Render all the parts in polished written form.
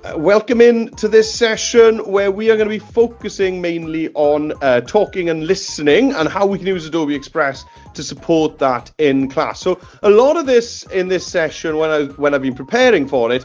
Welcome in to this session where we are going to be focusing mainly on talking and listening and how we can use Adobe Express to support that in class. So a lot of this in this session, when I've been preparing for it,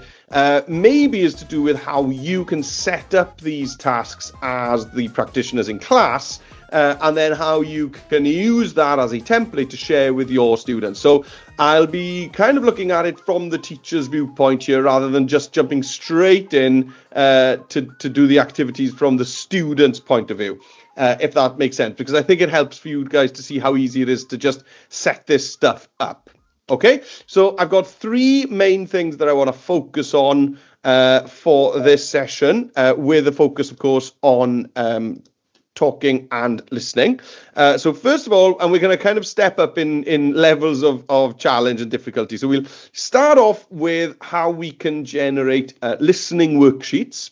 maybe is to do with how you can set up these tasks as the practitioners in class. And then how you can use that as a template to share with your students. So I'll be kind of looking at it from the teacher's viewpoint here rather than just jumping straight in to do the activities from the student's point of view, if that makes sense, because I think it helps for you guys to see how easy it is to just set this stuff up. Okay, so I've got three main things that I want to focus on for this session, with a focus, of course, on talking and listening. So first of all, and we're going to kind of step up in levels of challenge and difficulty. So we'll start off with how we can generate listening worksheets,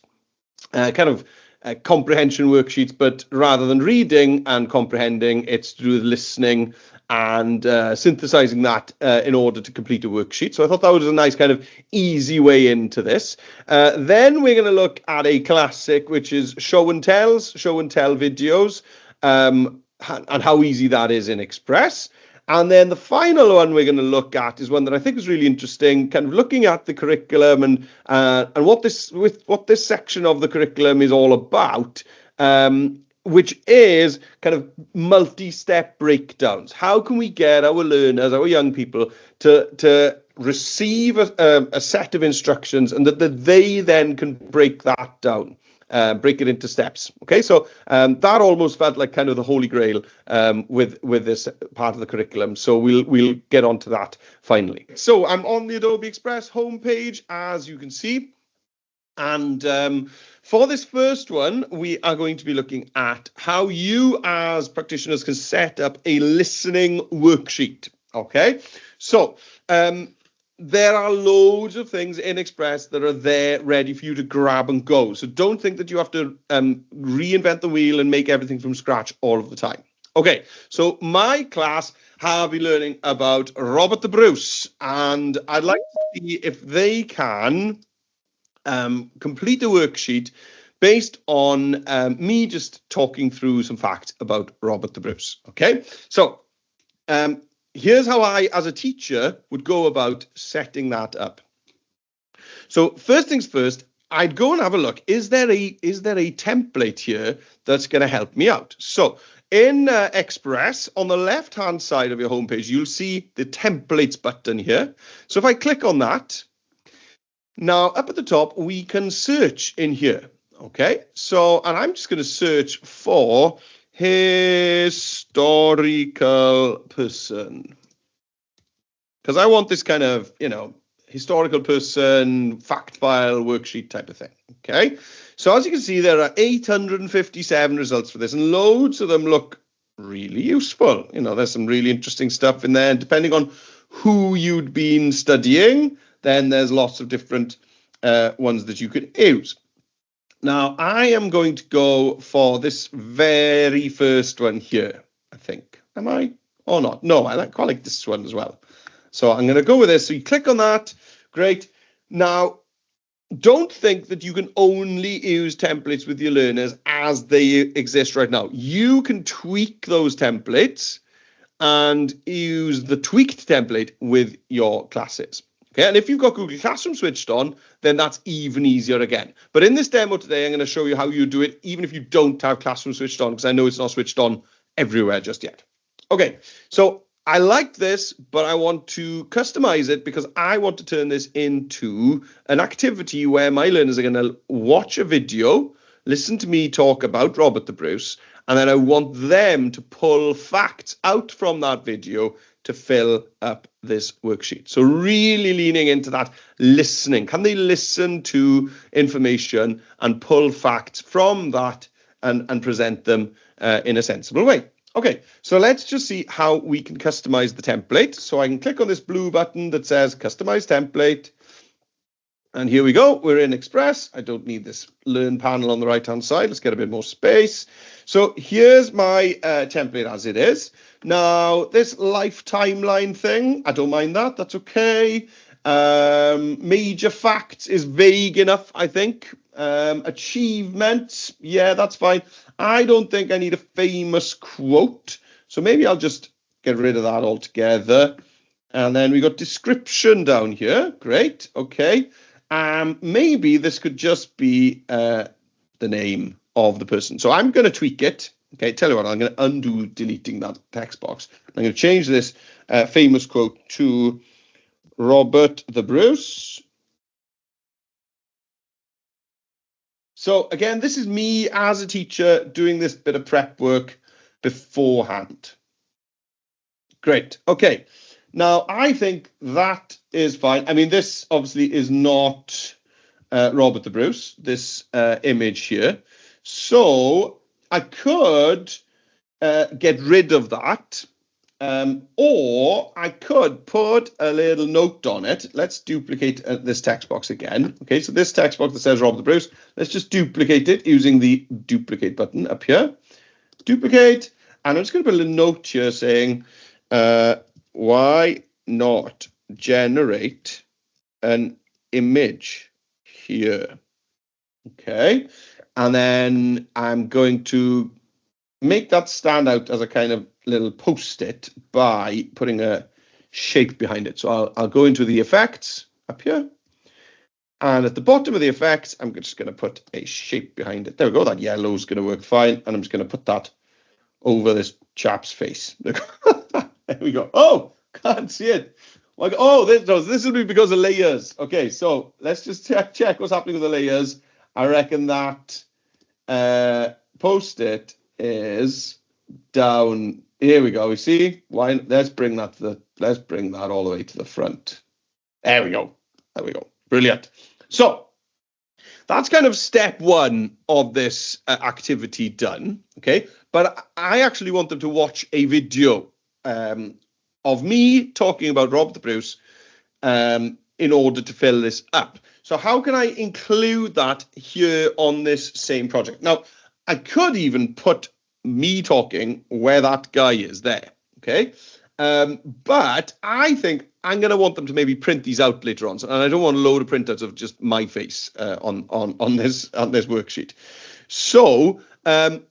comprehension worksheets, but rather than reading and comprehending, it's to do with listening and synthesizing that in order to complete a worksheet. So I thought that was a nice kind of easy way into this. Then we're going to look at a classic, which is show and tell videos, and how easy that is in Express. And then the final one we're going to look at is one that I think is really interesting, kind of looking at the curriculum and what this section of the curriculum is all about. Which is kind of multi-step breakdowns. How can we get our learners, our young people, to receive a set of instructions and that they then can break that down, break it into steps? Okay, so that almost felt like kind of the holy grail with this part of the curriculum. So we'll get onto that finally. So I'm on the Adobe Express homepage, as you can see. And for this first one, we are going to be looking at how you as practitioners can set up a listening worksheet. Okay, so there are loads of things in Express that are there ready for you to grab and go. So don't think that you have to reinvent the wheel and make everything from scratch all of the time. Okay, so my class have been learning about Robert the Bruce, and I'd like to see if they can complete a worksheet based on me just talking through some facts about Robert the Bruce. Okay, so here's how I, as a teacher, would go about setting that up. So first things first, I'd go and have a look. Is there a template here that's going to help me out? So in Express, on the left-hand side of your homepage, you'll see the templates button here. So if I click on that, now, up at the top, we can search in here, okay? So, and I'm just going to search for historical person, because I want this kind of, historical person, fact file, worksheet type of thing, okay? So, as you can see, there are 857 results for this, and loads of them look really useful. There's some really interesting stuff in there, and depending on who you'd been studying, then there's lots of different ones that you could use. Now, I am going to go for this very first one here, I think. Am I? Or not? No, I quite like this one as well. So I'm going to go with this. So you click on that. Great. Now, don't think that you can only use templates with your learners as they exist right now. You can tweak those templates and use the tweaked template with your classes. Okay, and if you've got Google Classroom switched on, then that's even easier again. But in this demo today, I'm going to show you how you do it, even if you don't have Classroom switched on, because I know it's not switched on everywhere just yet. Okay, so I like this, but I want to customize it because I want to turn this into an activity where my learners are going to watch a video, listen to me talk about Robert the Bruce, and then I want them to pull facts out from that video to fill up this worksheet. So really leaning into that listening. Can they listen to information and pull facts from that and present them in a sensible way? Okay, so let's just see how we can customize the template. So I can click on this blue button that says customize template. And here we go. We're in Express. I don't need this learn panel on the right-hand side. Let's get a bit more space. So here's my template as it is. Now, this life timeline thing, I don't mind that. That's okay. Major facts is vague enough, I think. Achievements, yeah, that's fine. I don't think I need a famous quote, so maybe I'll just get rid of that altogether. And then we got description down here. Great, okay. Maybe this could just be the name of the person. So I'm going to tweak it. Okay, tell you what, I'm going to undo deleting that text box. I'm going to change this famous quote to Robert the Bruce. So again, this is me as a teacher doing this bit of prep work beforehand. Great. Okay. Now, I think that is fine. I mean, this obviously is not Robert the Bruce, this image here. So I could get rid of that. Or I could put a little note on it. Let's duplicate this text box again. Okay, so this text box that says Robert the Bruce, let's just duplicate it using the duplicate button up here. Duplicate, and I'm just going to put a little note here saying, why not generate an image here? Okay, and then I'm going to make that stand out as a kind of little post-it by putting a shape behind it. So I'll go into the effects up here. And at the bottom of the effects, I'm just going to put a shape behind it. There we go. That yellow is going to work fine. And I'm just going to put that over this chap's face. There we go. Oh, can't see it. Oh, this will be because of layers. Okay, so let's just check what's happening with the layers. I reckon that post-it is down here. We go. We see why. Let's bring that all the way to the front. There we go. Brilliant. So that's kind of step one of this activity done. Okay, but I actually want them to watch a video of me talking about Robert the Bruce in order to fill this up. So how can I include that here on this same project? Now, I could even put me talking where that guy is there, okay? But I think I'm going to want them to maybe print these out later on. And I don't want a load of printouts of just my face on this worksheet. So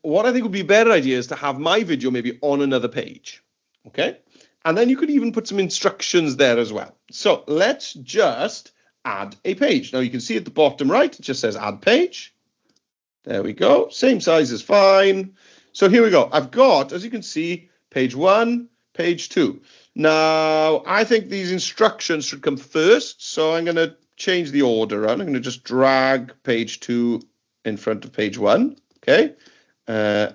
what I think would be a better idea is to have my video maybe on another page, okay? And then you could even put some instructions there as well. So let's just add a page. Now you can see at the bottom right, it just says add page. There we go. Same size is fine. So here we go. I've got, as you can see, page 1, page 2. Now, I think these instructions should come first. So I'm going to change the order around. I'm going to just drag page 2 in front of page 1. Okay. There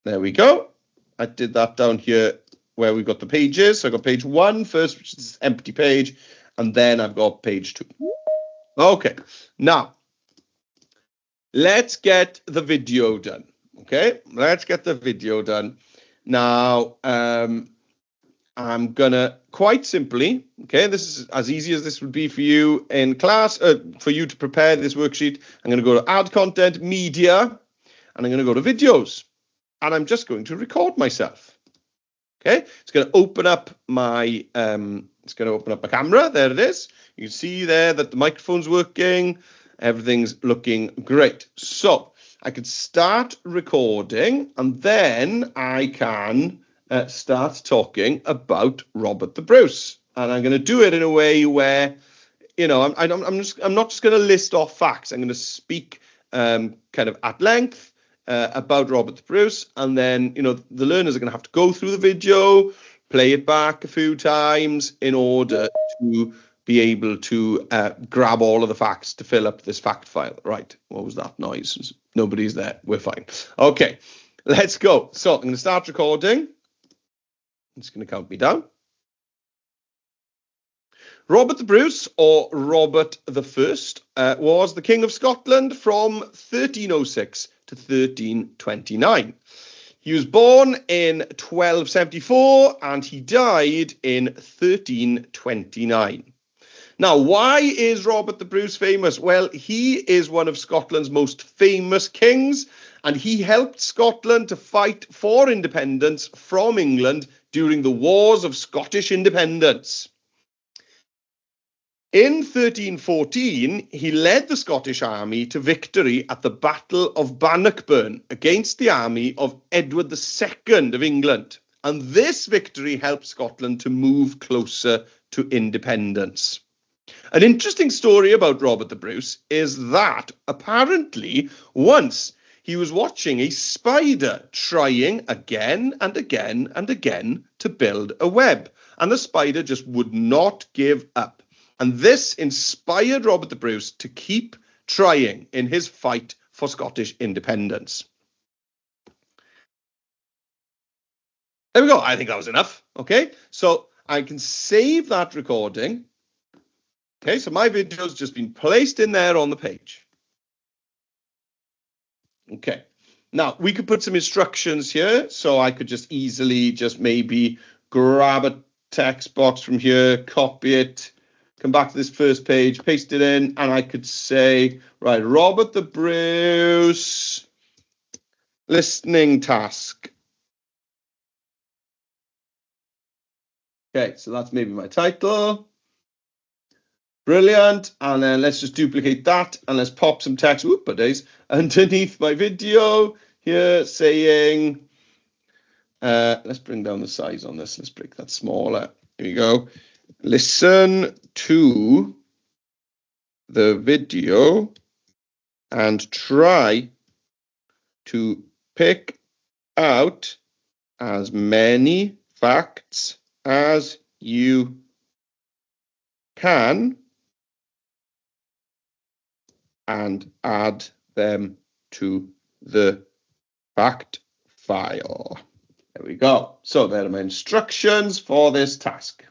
we go. I did that down here where we've got the pages. So I got page 1 first, which is this empty page. And then I've got page 2. Okay. Now, let's get the video done. Okay, let's get the video done. Now, I'm going to quite simply, okay, this is as easy as this would be for you in class, for you to prepare this worksheet. I'm going to go to add content, media, and I'm going to go to videos. And I'm just going to record myself. Okay, it's going to open up my camera. There it is. You can see there that the microphone's working. Everything's looking great. So I could start recording and then I can start talking about Robert the Bruce. And I'm going to do it in a way where, you know, I'm not just going to list off facts. I'm going to speak kind of at length about Robert the Bruce. And then, you know, the learners are going to have to go through the video, play it back a few times in order to be able to grab all of the facts to fill up this fact file. Right, what was that noise? Nobody's there, we're fine. Okay, let's go. So I'm going to start recording. I'm just going to count me down. Robert the Bruce, or Robert the First, was the King of Scotland from 1306 to 1329. He was born in 1274 and he died in 1329. Now, why is Robert the Bruce famous? Well, he is one of Scotland's most famous kings, and he helped Scotland to fight for independence from England during the Wars of Scottish Independence. In 1314, he led the Scottish army to victory at the Battle of Bannockburn against the army of Edward II of England. And this victory helped Scotland to move closer to independence. An interesting story about Robert the Bruce is that apparently once he was watching a spider trying again and again and again to build a web, and the spider just would not give up. And this inspired Robert the Bruce to keep trying in his fight for Scottish independence. There we go. I think that was enough. Okay, so I can save that recording. Okay, so my video's just been placed in there on the page. Okay, now we could put some instructions here. So I could just easily just maybe grab a text box from here, copy it, come back to this first page, paste it in, and I could say, right, Robert the Bruce, listening task. Okay, so that's maybe my title. Brilliant. And then let's just duplicate that and let's pop some text underneath my video here saying, let's bring down the size on this. Let's break that smaller. Here we go. Listen to the video and try to pick out as many facts as you can and add them to the fact file. There we go. So there are my instructions for this task.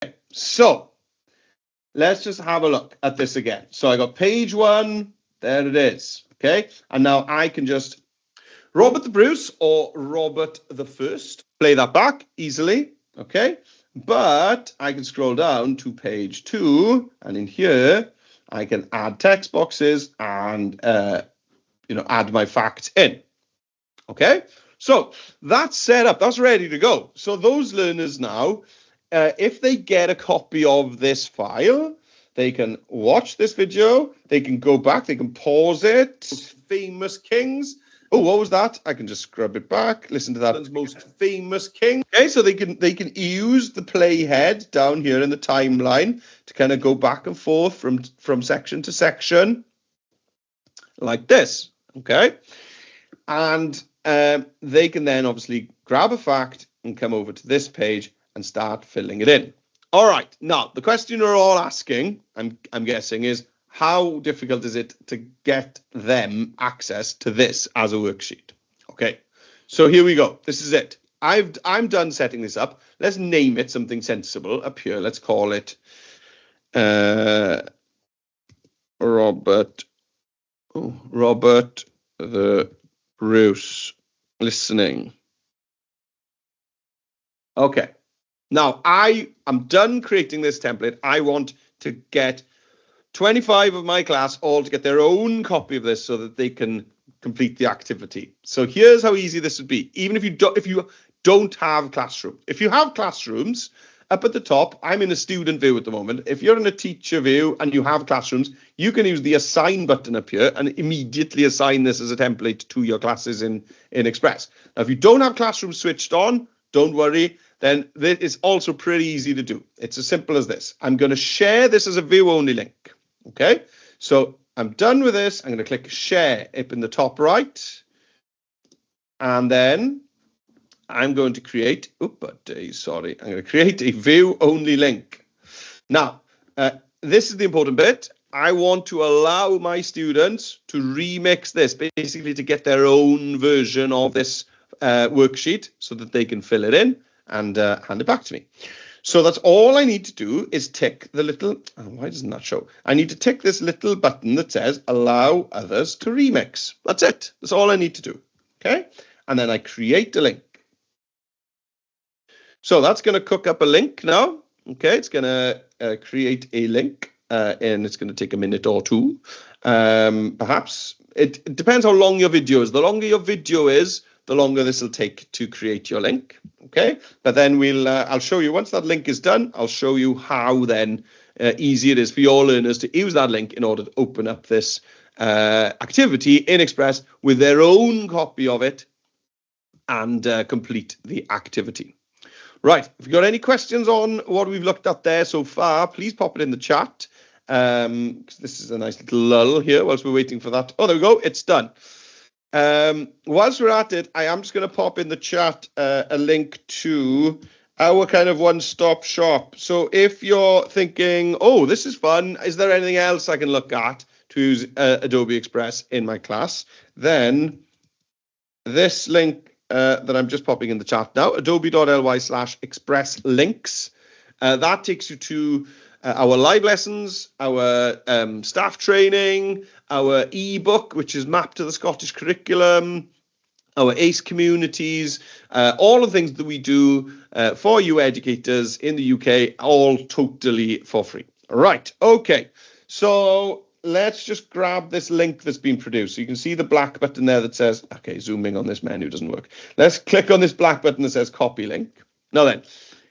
Okay, so let's just have a look at this again. So I got page 1, there it is. Okay, and now I can just Robert the Bruce or Robert the First, play that back easily. Okay, but I can scroll down to page 2, and in here I can add text boxes and add my facts in. Okay, so that's set up, that's ready to go. So those learners now, if they get a copy of this file, they can watch this video, they can go back, they can pause it. Famous kings. Oh, what was that? I can just scrub it back. Listen to that. Most famous king. Okay, so they can use the playhead down here in the timeline to kind of go back and forth from section to section like this. Okay, and they can then obviously grab a fact and come over to this page and start filling it in. All right. Now the question you're all asking, I'm guessing, is how difficult is it to get them access to this as a worksheet? Okay, so here we go. This is it. I'm done setting this up. Let's name it something sensible up here. Let's call it Robert the Bruce listening. Okay. Now I am done creating this template. I want to get 25 of my class all to get their own copy of this so that they can complete the activity. So here's how easy this would be. Even if you don't have classroom. If you have classrooms, up at the top, I'm in a student view at the moment. If you're in a teacher view and you have classrooms, you can use the assign button up here and immediately assign this as a template to your classes in Express. Now, if you don't have classroom switched on, don't worry. Then this is also pretty easy to do. It's as simple as this. I'm going to share this as a view-only link. Okay, so I'm done with this. I'm going to click share up in the top right. And then I'm going to create, I'm going to create a view-only link. Now, this is the important bit. I want to allow my students to remix this, basically to get their own version of this worksheet so that they can fill it in and hand it back to me. So that's all I need to do is tick the little, why doesn't that show? I need to tick this little button that says allow others to remix. That's it. That's all I need to do. Okay. And then I create a link. So that's going to cook up a link now. Okay. It's going to create a link and it's going to take a minute or two. Perhaps it depends how long your video is. The longer your video is, the longer this will take to create your link. Okay, but then I'll show you once that link is done. I'll show you how then easy it is for your learners to use that link in order to open up this activity in Express with their own copy of it and complete the activity. Right, if you've got any questions on what we've looked at there so far, please pop it in the chat. This is a nice little lull here whilst we're waiting for that. Oh, there we go, it's done. Whilst we're at it, I am just going to pop in the chat a link to our kind of one-stop shop. So if you're thinking, oh, this is fun, is there anything else I can look at to use Adobe Express in my class? Then this link that I'm just popping in the chat now, adobe.ly/express links, that takes you to our live lessons, our staff training, our ebook, which is mapped to the Scottish curriculum, our ACE communities, all the things that we do for you educators in the UK, all totally for free. Right, okay, so let's just grab this link that's been produced. So you can see the black button there that says, okay, zooming on this menu doesn't work. Let's click on this black button that says copy link. Now then,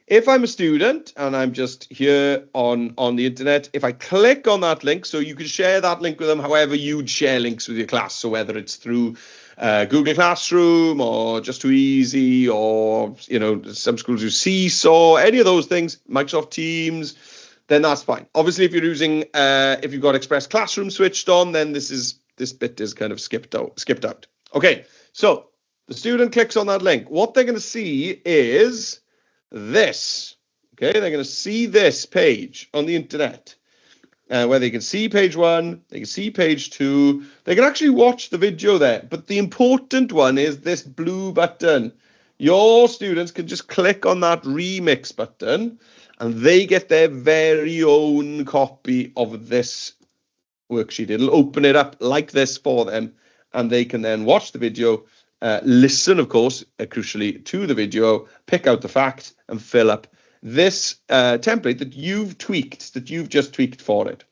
if I'm a student and I'm just here on the internet, if I click on that link, so you can share that link with them however you'd share links with your class. So whether it's through Google Classroom or Just Too Easy, or, you know, some schools use Seesaw, any of those things, Microsoft Teams, then that's fine. Obviously, if you're using, if you've got Express Classroom switched on, then this bit is kind of skipped out. Okay, so the student clicks on that link. What they're going to see is this. Okay, they're going to see this page on the internet, where they can see page 1, they can see page 2, they can actually watch the video there. But the important one is this blue button. Your students can just click on that remix button and they get their very own copy of this worksheet. It'll open it up like this for them, and they can then watch the video, listen, of course, crucially, to the video, pick out the fact, and fill up this template that you've just tweaked for it.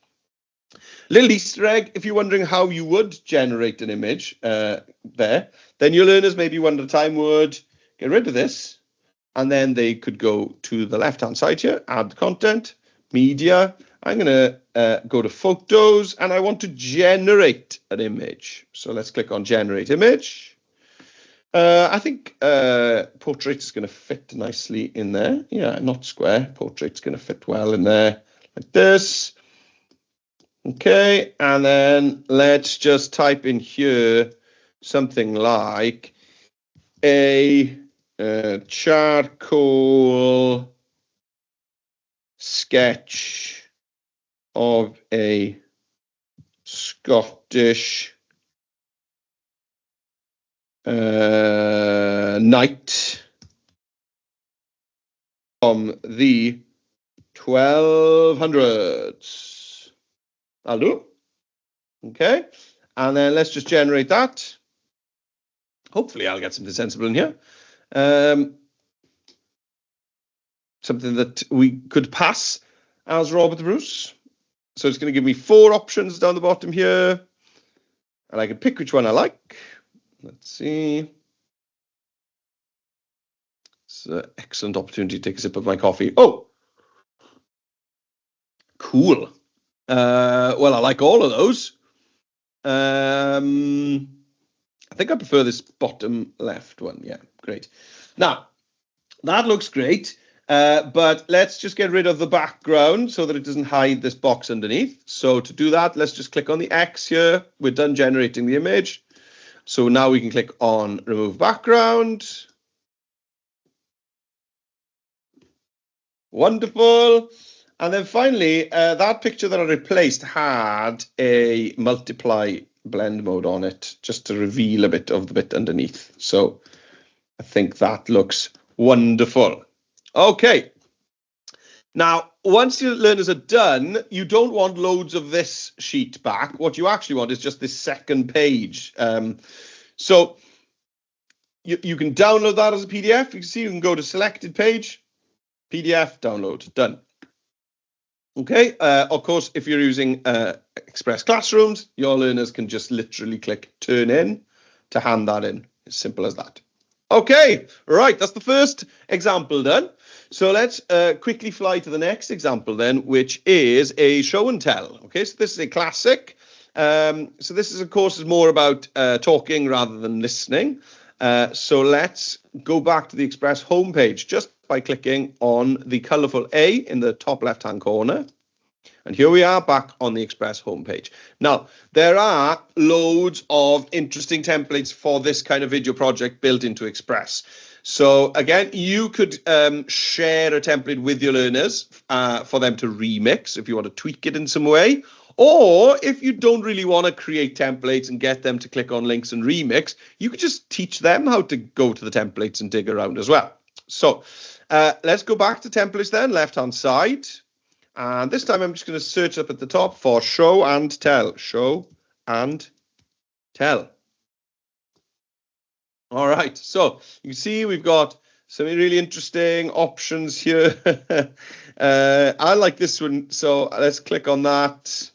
Little Easter egg, if you're wondering how you would generate an image there, then your learners maybe one at a time would get rid of this, and then they could go to the left-hand side here, add content, media. I'm going to go to photos, and I want to generate an image. So let's click on generate image. I think portrait is going to fit nicely in there. Yeah, not square. Portrait's going to fit well in there like this. Okay, and then let's just type in here something like a charcoal sketch of a Scottish knight from the 1200s. I'll do. Okay, and then let's just generate that. Hopefully I'll get something sensible in here. Something that we could pass as Robert Bruce. So it's going to give me 4 options down the bottom here, and I can pick which one I like. Let's see. It's an excellent opportunity to take a sip of my coffee. Oh, cool. Well, I like all of those. I think I prefer this bottom left one. Yeah, great. Now, that looks great, but let's just get rid of the background so that it doesn't hide this box underneath. So to do that, let's just click on the X here. We're done generating the image. So now we can click on remove background. Wonderful. And then finally, that picture that I replaced had a multiply blend mode on it, just to reveal a bit of the bit underneath. So I think that looks wonderful. Okay. Now, once your learners are done, you don't want loads of this sheet back. What you actually want is just this second page. So you can download that as a PDF. You can see you can go to selected page, PDF, download, done. Okay, of course, if you're using Express Classrooms, your learners can just literally click turn in to hand that in. As simple as that. Okay, right, that's the first example done. So let's quickly fly to the next example then, which is a show and tell. Okay, so this is a classic. So this is, of course, is more about talking rather than listening. So let's go back to the Express homepage just by clicking on the colourful A in the top left-hand corner. And here we are back on the Express homepage. Now, there are loads of interesting templates for this kind of video project built into Express. So again, you could share a template with your learners for them to remix if you want to tweak it in some way. Or if you don't really want to create templates and get them to click on links and remix, you could just teach them how to go to the templates and dig around as well. So let's go back to templates then, left-hand side. And this time I'm just going to search up at the top for show and tell. Show and tell. All right, so you see we've got some really interesting options here. I like this one, so let's click on that.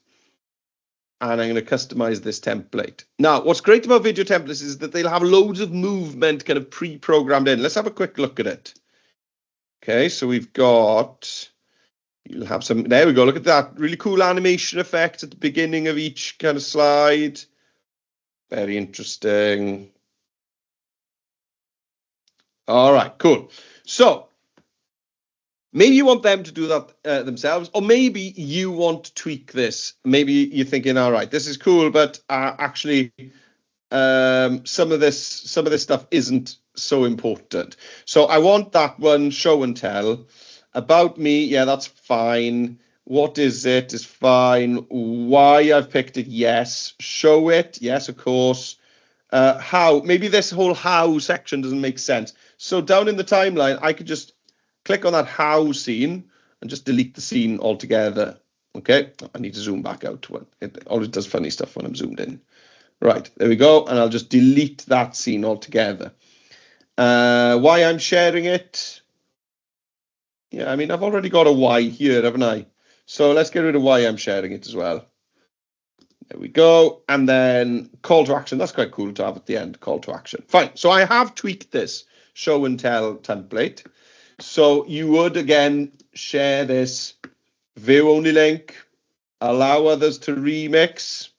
And I'm going to customize this template. Now, what's great about video templates is that they'll have loads of movement kind of pre-programmed in. Let's have a quick look at it. Okay, so we've got... You'll have some, there we go, look at that, really cool animation effect at the beginning of each kind of slide. Very interesting. All right, cool. So, maybe you want them to do that themselves, or maybe you want to tweak this. Maybe you're thinking, all right, this is cool, but actually some of this stuff isn't so important. So I want that one, show and tell. About me, yeah, that's fine. What is it is fine. Why I've picked it, yes. Show it, yes, of course. How, maybe this whole how section doesn't make sense. So down in the timeline, I could just click on that how scene and just delete the scene altogether. Okay, I need to zoom back out. It always does funny stuff when I'm zoomed in. Right, there we go. And I'll just delete that scene altogether. Why I'm sharing it. Yeah, I mean, I've already got a why here, haven't I? So let's get rid of why I'm sharing it as well. There we go. And then call to action. That's quite cool to have at the end, call to action. Fine. So I have tweaked this show and tell template. So you would, again, share this view only link, allow others to remix.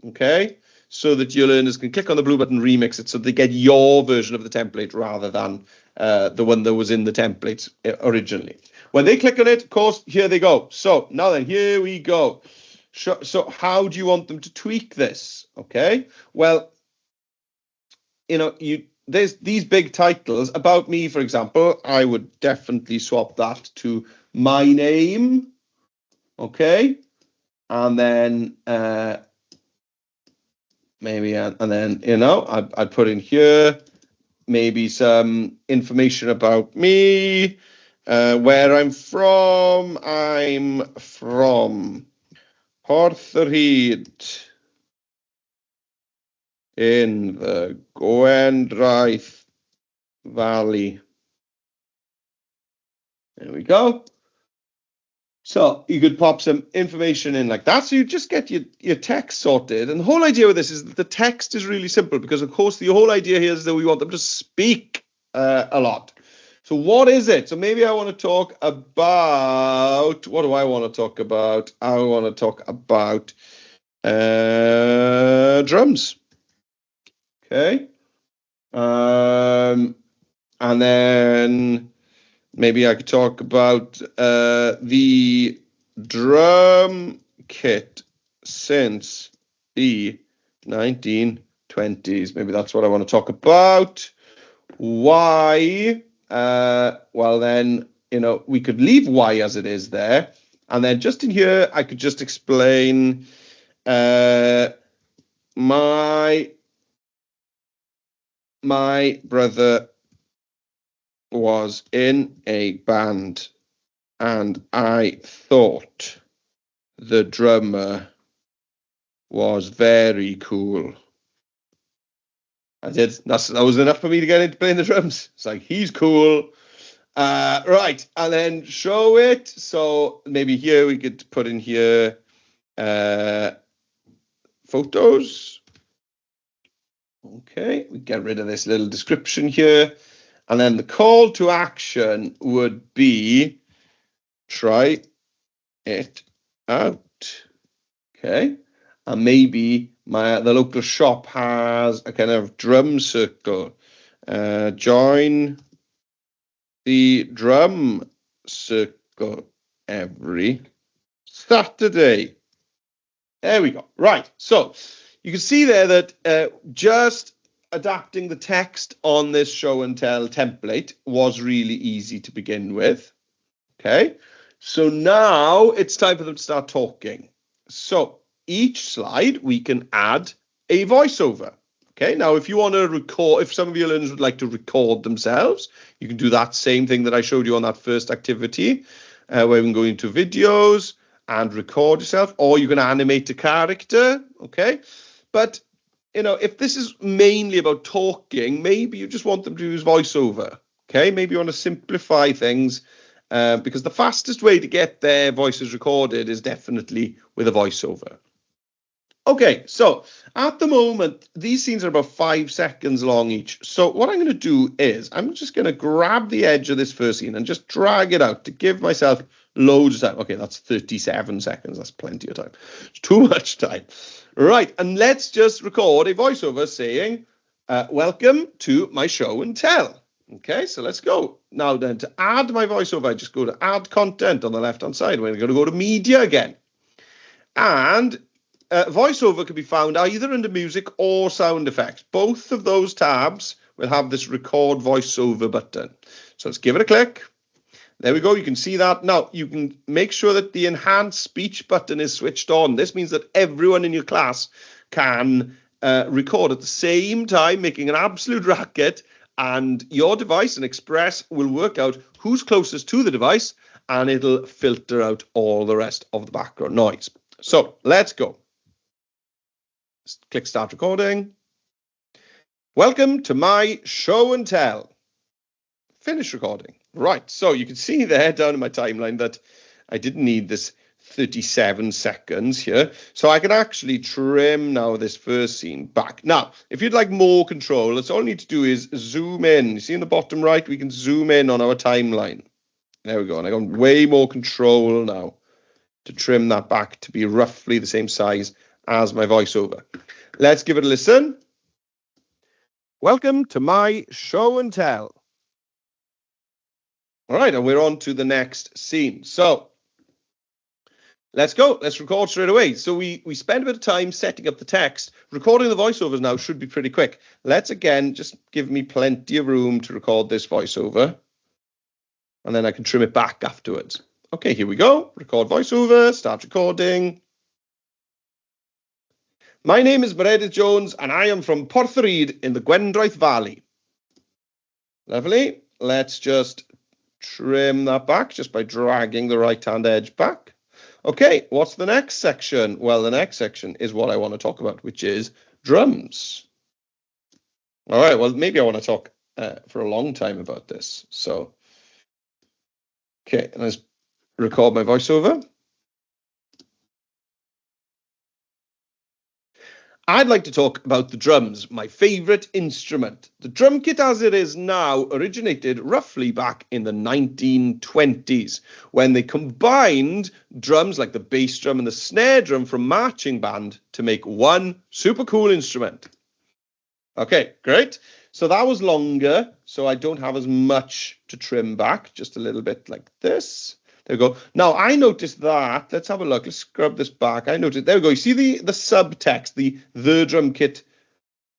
Okay. So that your learners can click on the blue button, remix it, so they get your version of the template rather than the one that was in the template originally. When they click on it, of course, here they go. So now then, here we go. So how do you want them to tweak this? Okay, well, you know, there's these big titles. About me, for example, I would definitely swap that to my name. Okay, and then maybe, and then, you know, I'd put in here maybe some information about me, where I'm from. I'm from Portherhyd in the Gwendraeth Valley. There we go. So you could pop some information in like that. So you just get your text sorted. And the whole idea with this is that the text is really simple because, of course, the whole idea here is that we want them to speak a lot. So what is it? So maybe I want to talk about, what do I want to talk about? I want to talk about drums. Okay. And then maybe I could talk about the drum kit since the 1920s. Maybe that's what I want to talk about. Why? Well, then, you know, we could leave why as it is there. And then just in here, I could just explain my brother was in a band and I thought the drummer was very cool. I did. That was enough for me to get into playing the drums. It's like, he's cool. Right. And then show it. So maybe here we could put in here photos. Okay, we get rid of this little description here. And then the call to action would be try it out. Okay. And maybe the local shop has a kind of drum circle. Join the drum circle every Saturday. There we go. Right. So you can see there that just adapting the text on this show and tell template was really easy to begin with. Okay. So now it's time for them to start talking. So each slide we can add a voiceover. Okay, now if you want to record, if some of your learners would like to record themselves, you can do that same thing that I showed you on that first activity, where we can go into videos and record yourself, or you can animate a character. Okay, but if this is mainly about talking, maybe you just want them to use voiceover. Okay, maybe you want to simplify things. Because the fastest way to get their voices recorded is definitely with a voiceover. Okay, so at the moment, these scenes are about 5 seconds long each. So what I'm going to do is I'm just going to grab the edge of this first scene and just drag it out to give myself loads of time. Okay, that's 37 seconds. That's plenty of time. It's too much time. Right, and let's just record a voiceover saying, welcome to my show and tell. Okay, so let's go. Now then, to add my voiceover, I just go to add content on the left-hand side. We're going to go to media again. And voiceover can be found either under music or sound effects. Both of those tabs will have this record voiceover button. So let's give it a click. There we go. You can see that. Now, you can make sure that the enhanced speech button is switched on. This means that everyone in your class can record at the same time, making an absolute racket. And your device and Express will work out who's closest to the device, and it'll filter out all the rest of the background noise. So let's go. Click start recording. Welcome to my show and tell. Finish recording. Right, so you can see there down in my timeline that I didn't need this 37 seconds here. So I can actually trim now this first scene back. Now, if you'd like more control, that's all you need to do is zoom in. You see in the bottom right, we can zoom in on our timeline. There we go. And I got way more control now to trim that back to be roughly the same size as my voiceover. Let's give it a listen. Welcome to my show and tell. All right, and we're on to the next scene. So let's go. Let's record straight away. So we spend a bit of time setting up the text. Recording the voiceovers now should be pretty quick. Let's, again, just give me plenty of room to record this voiceover. And then I can trim it back afterwards. Okay, here we go. Record voiceover, start recording. My name is Meredith Jones, and I am from Porthryd in the Gwendroeth Valley. Lovely. Let's just trim that back just by dragging the right-hand edge back. Okay, what's the next section? Well, the next section is what I want to talk about, which is drums. All right, well, maybe I want to talk for a long time about this. So, okay, let's record my voiceover. I'd like to talk about the drums, my favourite instrument. The drum kit as it is now originated roughly back in the 1920s, when they combined drums like the bass drum and the snare drum from marching band to make one super cool instrument. Okay, great. So that was longer, so I don't have as much to trim back, just a little bit like this. There we go. Now, I noticed that. Let's have a look. Let's scrub this back. I noticed. There we go. You see the subtext, the drum kit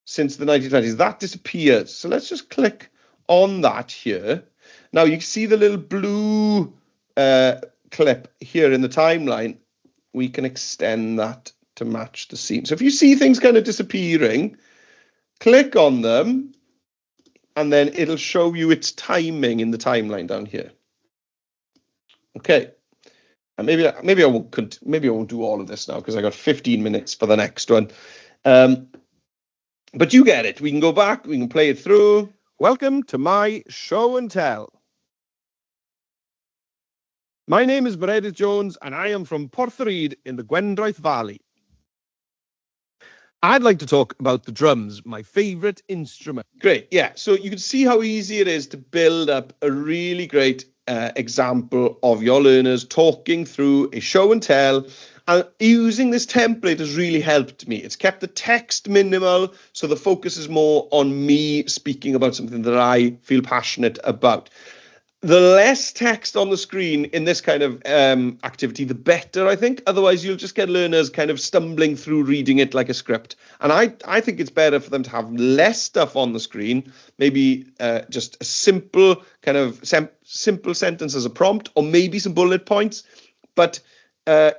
since the 1920s. That disappears. So let's just click on that here. Now, you can see the little blue clip here in the timeline. We can extend that to match the scene. So if you see things kind of disappearing, click on them, and then it'll show you its timing in the timeline down here. Okay, and maybe I won't do all of this now because I got 15 minutes for the next one. But you get it. We can go back. We can play it through. Welcome to my show and tell. My name is Meredith Jones, and I am from Porthryd in the Gwendroeth Valley. I'd like to talk about the drums, my favorite instrument. Great. Yeah. So you can see how easy it is to build up a really great example of your learners talking through a show and tell. And using this template has really helped me. It's kept the text minimal, so the focus is more on me speaking about something that I feel passionate about. The less text on the screen in this kind of activity, the better, I think. Otherwise, you'll just get learners kind of stumbling through reading it like a script. And I think it's better for them to have less stuff on the screen, maybe just a simple kind of simple sentence as a prompt, or maybe some bullet points. But the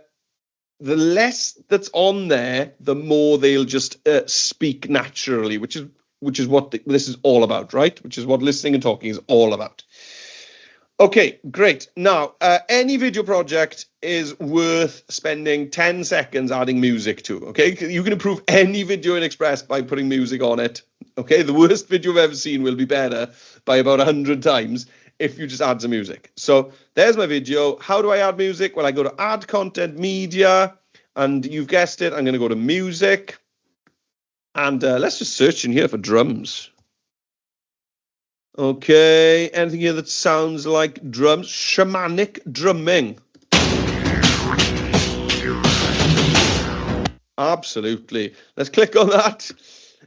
less that's on there, the more they'll just speak naturally, which is what this is all about, right? Which is what listening and talking is all about. Okay, great. Now, any video project is worth spending 10 seconds adding music to, okay? You can improve any video in Express by putting music on it, okay? The worst video I've ever seen will be better by about 100 times if you just add some music. So there's my video. How do I add music? Well, I go to Add Content Media, and you've guessed it, I'm going to go to Music, and let's just search in here for drums. Okay, anything here that sounds like drums? Shamanic drumming. Absolutely. Let's click on that.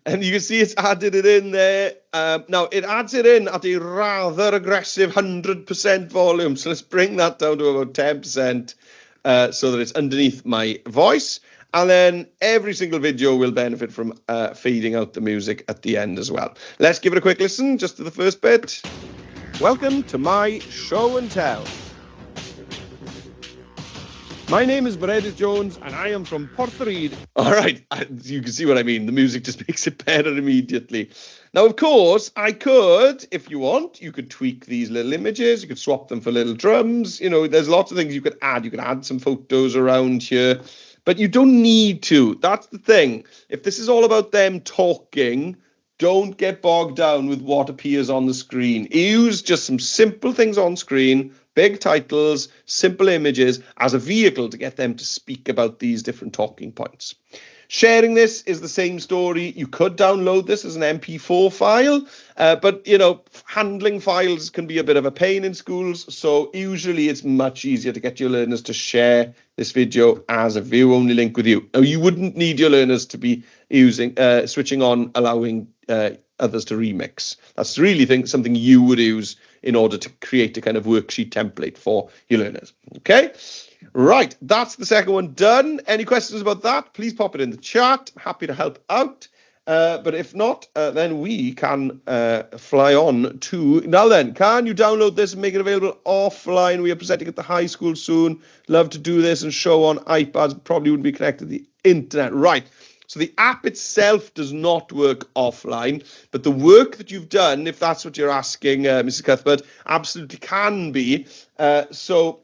And you can see it's added it in there. Now, it adds it in at a rather aggressive 100% volume. So let's bring that down to about 10% so that it's underneath my voice. And then every single video will benefit from fading out the music at the end as well. Let's give it a quick listen just to the first bit. Welcome to my show and tell. My name is Bredes Jones, and I am from Porthryd. All right, you can see what I mean. The music just makes it better immediately. Now, of course, I could, if you want, you could tweak these little images. You could swap them for little drums. You know, there's lots of things you could add. You could add some photos around here. But you don't need to. That's the thing. If this is all about them talking, don't get bogged down with what appears on the screen. Use just some simple things on screen, big titles, simple images as a vehicle to get them to speak about these different talking points. Sharing this is the same story. You could download this as an MP4 file, but, you know, handling files can be a bit of a pain in schools. So usually it's much easier to get your learners to share this video as a view-only link with you. Now, you wouldn't need your learners to be using, switching on, allowing others to remix. That's really something you would use in order to create a kind of worksheet template for your learners. Okay? Right, that's the second one done. Any questions about that? Please pop it in the chat. Happy to help out. But if not, then we can fly on to... Now then, can you download this and make it available offline? We are presenting at the high school soon. Love to do this and show on iPads. Probably wouldn't be connected to the internet. Right. So the app itself does not work offline, but the work that you've done, if that's what you're asking, Mrs. Cuthbert, absolutely can be. So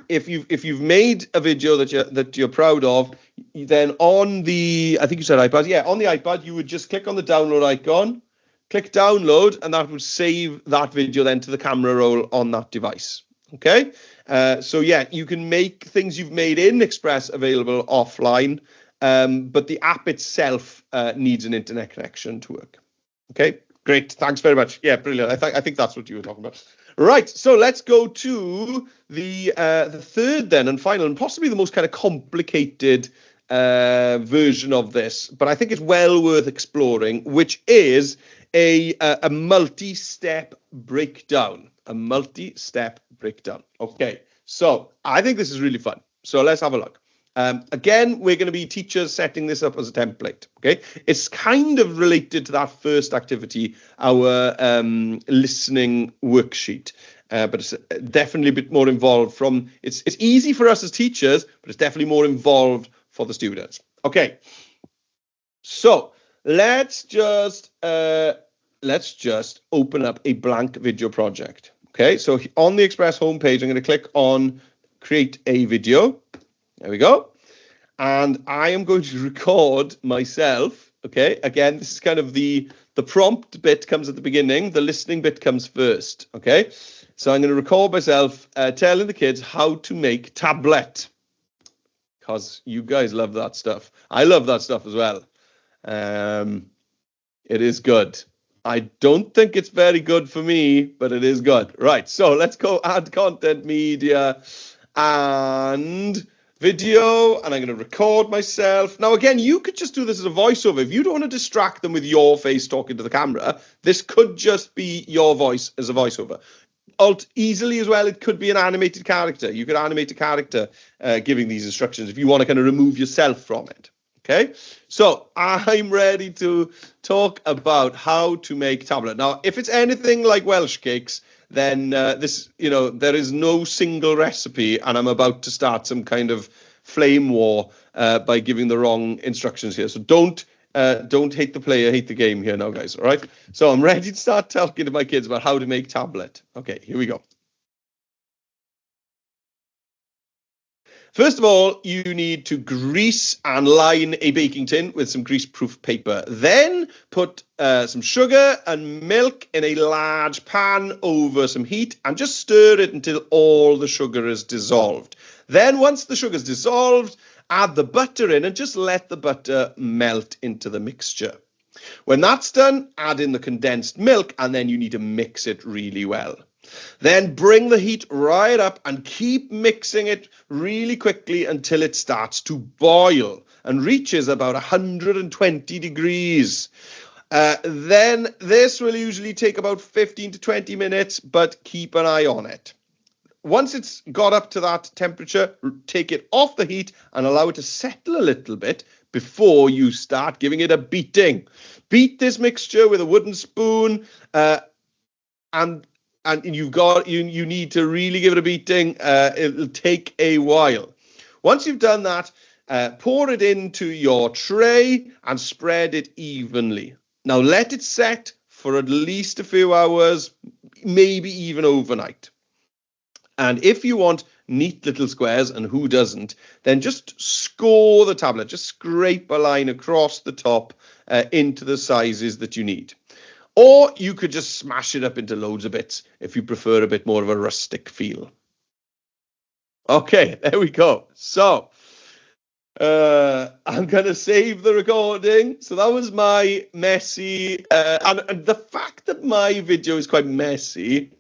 if you've made a video that you're proud of, then on the, I think you said iPad, yeah, on the iPad, you would just click on the download icon, click download, and that would save that video then to the camera roll on that device. Okay, so yeah, you can make things you've made in Express available offline, but the app itself needs an internet connection to work. Okay, great, thanks very much. Yeah, brilliant. I think that's what you were talking about. Right, so let's go to the third then and final and possibly the most kind of complicated version of this, but I think it's well worth exploring, which is a multi-step breakdown. A multi-step breakdown. Okay, so I think this is really fun. So let's have a look. Again, we're going to be teachers setting this up as a template. Okay, it's kind of related to that first activity, our listening worksheet, but it's definitely a bit more involved. It's easy for us as teachers, but it's definitely more involved for the students. Okay, so let's just open up a blank video project. Okay, so on the Express homepage, I'm going to click on Create a Video. There we go. And I am going to record myself. Okay, again, this is kind of the prompt bit comes at the beginning. The listening bit comes first. Okay, so I'm going to record myself telling the kids how to make tablet. Because you guys love that stuff. I love that stuff as well. It is good. I don't think it's very good for me, but it is good. Right, so let's go add content media and video, and I'm going to record myself. Now, again, you could just do this as a voiceover. If you don't want to distract them with your face talking to the camera, this could just be your voice as a voiceover. Easily as well, it could be an animated character. You could animate a character giving these instructions if you want to kind of remove yourself from it. Okay, so I'm ready to talk about how to make tablet. Now, if it's anything like Welsh cakes, then there is no single recipe, and I'm about to start some kind of flame war by giving the wrong instructions here. So don't hate the player, hate the game here now, guys. All right. So I'm ready to start talking to my kids about how to make tablet. Okay, here we go. First of all, you need to grease and line a baking tin with some grease-proof paper. Then put some sugar and milk in a large pan over some heat and just stir it until all the sugar is dissolved. Then once the sugar is dissolved, add the butter in and just let the butter melt into the mixture. When that's done, add in the condensed milk, and then you need to mix it really well. Then bring the heat right up and keep mixing it really quickly until it starts to boil and reaches about 120 degrees. Then this will usually take about 15 to 20 minutes, but keep an eye on it. Once it's got up to that temperature, take it off the heat and allow it to settle a little bit before you start giving it a beating. Beat this mixture with a wooden spoon, and you need to really give it a beating. It'll take a while. Once you've done that, pour it into your tray and spread it evenly. Now let it set for at least a few hours, maybe even overnight. And if you want neat little squares, and who doesn't, then just score the tablet. Just scrape a line across the top into the sizes that you need. Or you could just smash it up into loads of bits if you prefer a bit more of a rustic feel. Okay, there we go. So I'm going to save the recording. So that was my messy, and the fact that my video is quite messy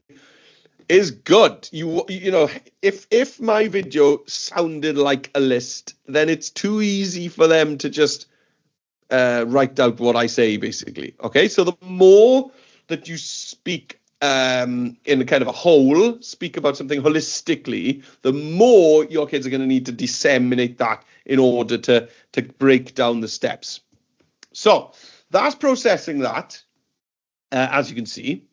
is good. You know, if my video sounded like a list, then it's too easy for them to just write out what I say, basically. Okay, so the more that you speak in a kind of a whole, speak about something holistically, the more your kids are going to need to disseminate that in order to break down the steps. So that's processing that, as you can see.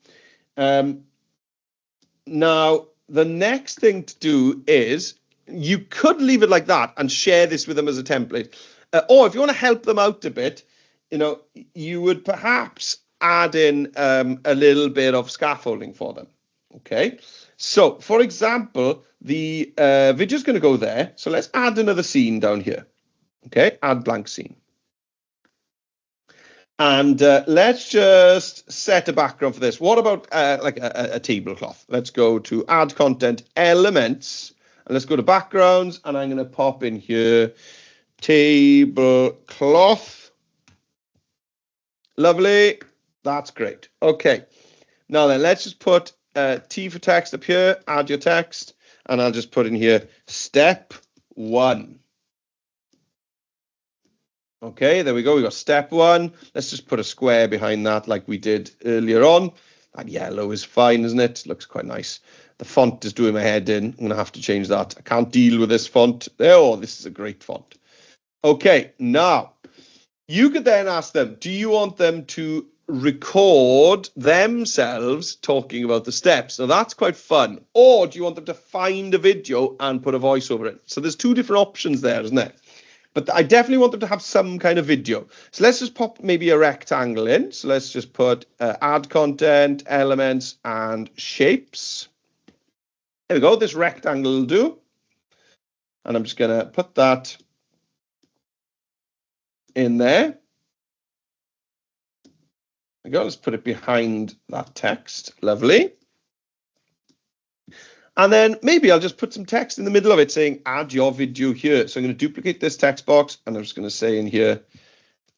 Now, the next thing to do is you could leave it like that and share this with them as a template. Or if you want to help them out a bit, you know, you would perhaps add in a little bit of scaffolding for them. Okay. So, for example, the video is going to go there. So let's add another scene down here. Okay. Add blank scene. And let's just set a background for this. What about like a tablecloth? Let's go to add content elements. And let's go to backgrounds. And I'm going to pop in here tablecloth. Lovely. That's great. Okay. Now then, let's just put T for text up here. Add your text. And I'll just put in here step 1. Okay, there we go. We got step 1. Let's just put a square behind that like we did earlier on. That yellow is fine, isn't it? Looks quite nice. The font is doing my head in. I'm going to have to change that. I can't deal with this font. Oh, this is a great font. Okay, now you could then ask them, do you want them to record themselves talking about the steps? Now that's quite fun. Or do you want them to find a video and put a voice over it? So there's two different options there, isn't there? But I definitely want them to have some kind of video. So let's just pop maybe a rectangle in. So let's just put add content, elements, and shapes. There we go. This rectangle will do. And I'm just going to put that in there. There we go. Let's put it behind that text. Lovely. And then maybe I'll just put some text in the middle of it saying, add your video here. So I'm going to duplicate this text box and I'm just going to say in here,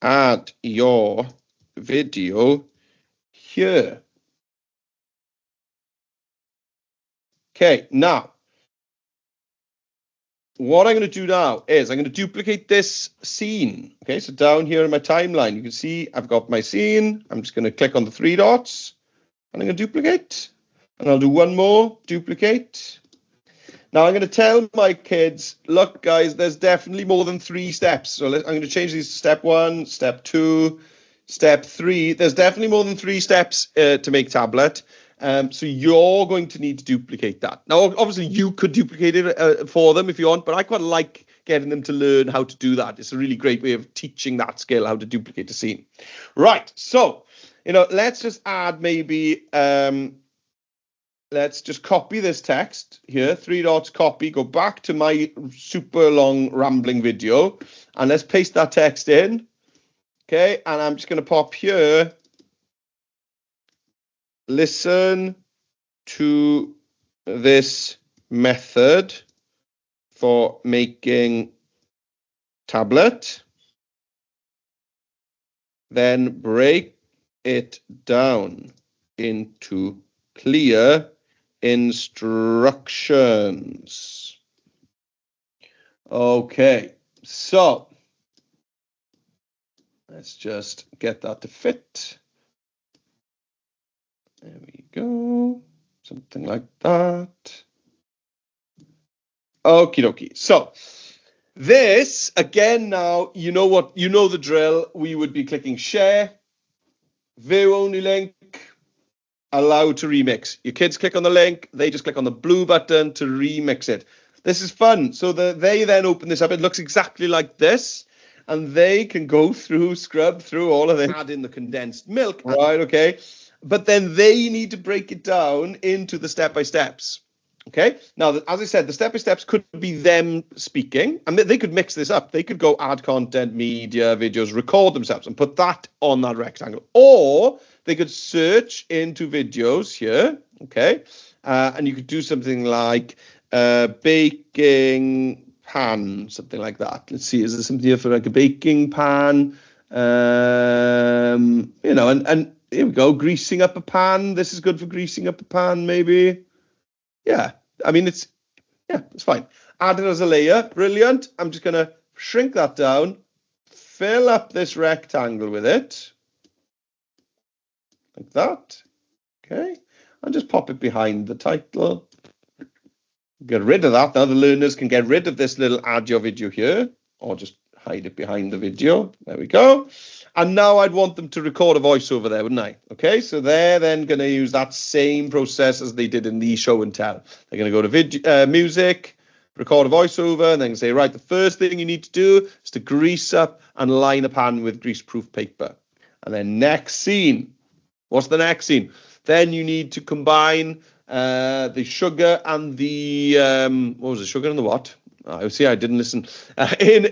add your video here. Okay, now, what I'm going to do now is I'm going to duplicate this scene. Okay, so down here in my timeline, you can see I've got my scene. I'm just going to click on the three dots and I'm going to duplicate. And I'll do one more, duplicate. Now I'm going to tell my kids, look, guys, there's definitely more than 3 steps. So I'm going to change these to step 1, step 2, step 3. There's definitely more than 3 steps to make tablet. So you're going to need to duplicate that. Now, obviously, you could duplicate it for them if you want, but I quite like getting them to learn how to do that. It's a really great way of teaching that skill, how to duplicate a scene. Right, so, let's just add maybe... let's just copy this text here, 3 dots, copy, go back to my super long rambling video, and let's paste that text in. Okay, and I'm just going to pop here, listen to this method for making tablet, then break it down into clear instructions. Okay, so let's just get that to fit. There we go, something like that. Okie dokie. So this again, now you know the drill. We would be clicking share, view only link, allow to remix. Your kids click on the link, they just click on the blue button to remix it. This is fun. So they then open this up. It looks exactly like this. And they can go through, scrub through all of this, add in the condensed milk. Right, okay. But then they need to break it down into the step-by-steps. Okay. Now, as I said, the step-by-steps could be them speaking. And they could mix this up. They could go add content, media, videos, record themselves and put that on that rectangle. Or they could search into videos here. Okay. And you could do something like baking pan, something like that. Let's see, is there something here for like a baking pan? And here we go, greasing up a pan. This is good for greasing up a pan, maybe. Yeah, I mean, it's fine. Add it as a layer, brilliant. I'm just gonna shrink that down, fill up this rectangle with it, like that. Okay, and just pop it behind the title. Get rid of that. Now the learners can get rid of this little add your video here, or just hide it behind the video. There we go. And now I'd want them to record a voiceover there, wouldn't I? Okay, so they're then going to use that same process as they did in the show and tell. They're going to go to video, music, record a voiceover, and then say, right, the first thing you need to do is to grease up and line a pan with grease-proof paper. And then next scene. What's the next scene? Then you need to combine the sugar and the what was it? Sugar and the what? I see. I didn't listen. In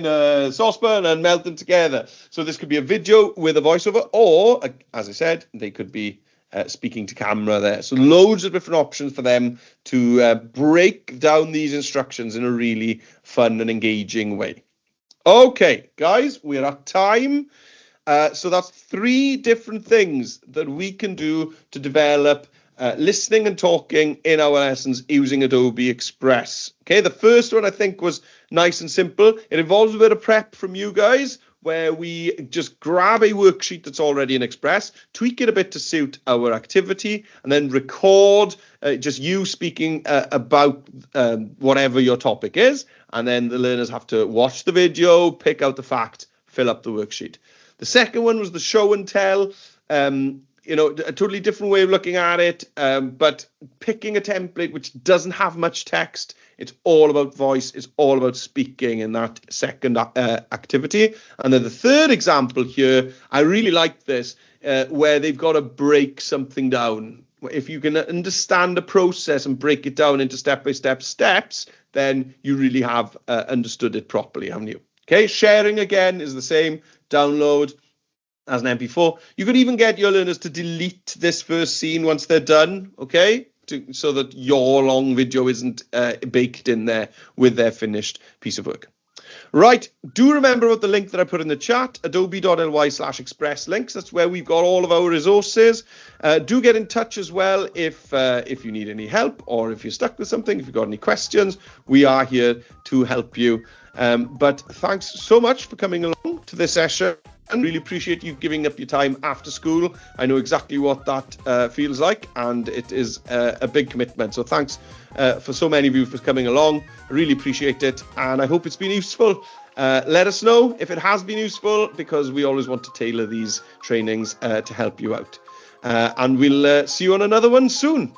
a saucepan and melt them together. So this could be a video with a voiceover, or as I said, they could be speaking to camera there. So loads of different options for them to break down these instructions in a really fun and engaging way. Okay, guys, we're at time. So that's 3 different things that we can do to develop listening and talking in our lessons using Adobe Express. Okay, the first one I think was nice and simple. It involves a bit of prep from you guys, where we just grab a worksheet that's already in Express, tweak it a bit to suit our activity, and then record just you speaking about whatever your topic is. And then the learners have to watch the video, pick out the fact, fill up the worksheet. The second one was the show and tell, a totally different way of looking at it, but picking a template which doesn't have much text. It's all about voice. It's all about speaking in that second activity. And then the third example here, I really like this, where they've got to break something down. If you can understand the process and break it down into step-by-step steps, then you really have understood it properly, haven't you? Okay, sharing again is the same. Download as an MP4. You could even get your learners to delete this first scene once they're done, okay? So that your long video isn't baked in there with their finished piece of work. Right, do remember about the link that I put in the chat, adobe.ly/express links. That's where we've got all of our resources. Do get in touch as well if you need any help, or if you're stuck with something, if you've got any questions. We are here to help you. But thanks so much for coming along to this session. And really appreciate you giving up your time after school. I know exactly what that feels like, and it is a big commitment. So thanks for so many of you for coming along. I really appreciate it, and I hope it's been useful. Let us know if it has been useful, because we always want to tailor these trainings to help you out. And we'll see you on another one soon.